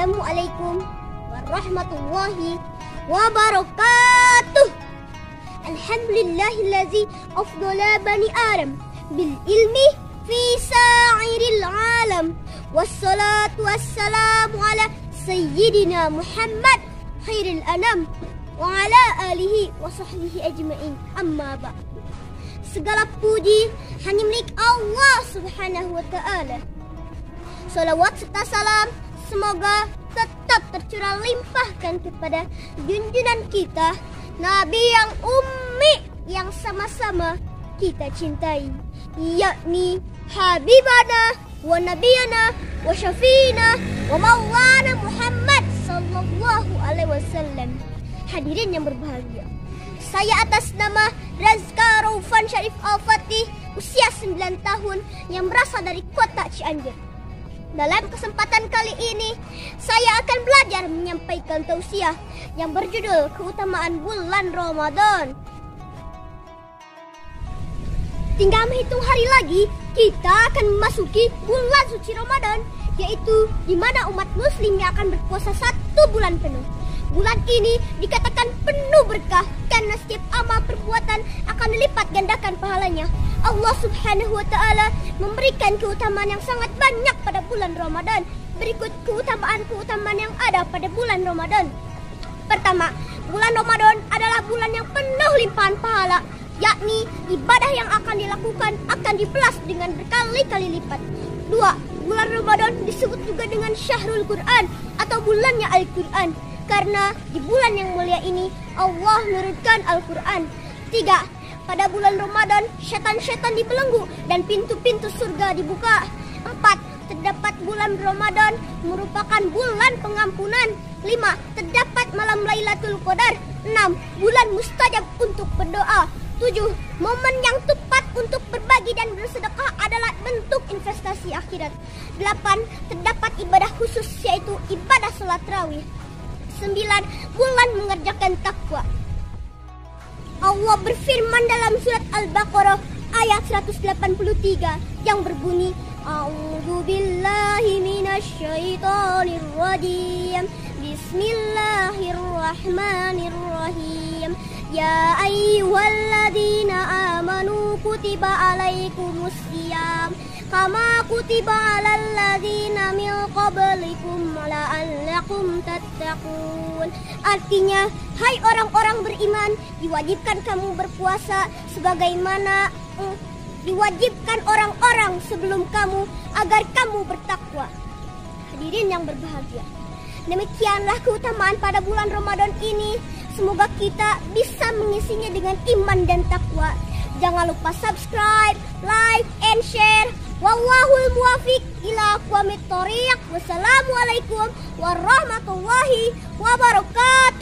Assalamualaikum warahmatullahi wabarakatuh. Alhamdulillahillazi afdala bani Adam bil ilmi fi sa'iril alam. Wassalatu wassalamu ala sayyidina Muhammad khairil anam wa ala alihi wa sahbihi ajma'in. Amma ba'd. Segala puji hanya milik Allah Subhanahu wa ta'ala. Salawat serta salam semoga tetap tercurah limpahkan kepada junjungan kita, Nabi yang ummi yang sama-sama kita cintai, yakni Habibana wa Nabiyana wa Syafi'ina wa Maulana Muhammad sallallahu alaihi wasallam. Hadirin yang berbahagia, saya atas nama Razka Raufan Syarif Al-Fatih, usia 9 tahun, yang berasal dari kota Cianjur. Dalam kesempatan kali ini, saya akan belajar menyampaikan tausiah yang berjudul Keutamaan Bulan Ramadan. Tinggal menghitung hari lagi, kita akan memasuki bulan suci Ramadan, yaitu di mana umat muslim yang akan berpuasa 1 bulan penuh. Bulan ini dikatakan penuh berkah karena setiap amal perbuatan akan dilipat gandakan pahalanya. Allah Subhanahu wa ta'ala memberikan keutamaan yang sangat banyak pada bulan Ramadan. Berikut keutamaan-keutamaan yang ada pada bulan Ramadan. Pertama, bulan Ramadan adalah bulan yang penuh limpahan pahala, yakni ibadah yang akan dilakukan akan dibalas dengan berkali-kali lipat. 2. Bulan Ramadan disebut juga dengan Syahrul Quran atau bulannya Al-Quran, karena di bulan yang mulia ini Allah menurunkan Al-Quran. 3. Pada bulan Ramadan syaitan-syaitan dibelenggu dan pintu-pintu surga dibuka. 4. Terdapat bulan Ramadan merupakan bulan pengampunan. 5. Terdapat malam Lailatul Qadar. 6. Bulan mustajab untuk berdoa. 7. Momen yang tepat untuk berbagi dan bersedekah adalah bentuk investasi akhirat. 8. Terdapat ibadah khusus yaitu ibadah salat tarawih. 9. Bulan mengerjakan takwa. Allah berfirman dalam surat Al-Baqarah ayat 183 yang berbunyi, A'udzu billahi minasyaitonir rajim. Bismillahirrahmanirrahim. Ya ayyuhalladzina amanu kutiba alaikumusiyam kama kutiba alal ladzina min qablikum la'allakum tattaqun. Artinya, hai orang-orang beriman, diwajibkan kamu berpuasa sebagaimana diwajibkan orang-orang sebelum kamu agar kamu bertakwa. Hadirin yang berbahagia, demikianlah keutamaan pada bulan Ramadan ini. Semoga kita bisa mengisinya dengan iman dan takwa. Jangan lupa subscribe, like, and share. Wallahul muwafiq ila aqwamit thoriq. Wassalamualaikum warahmatullahi wabarakatuh.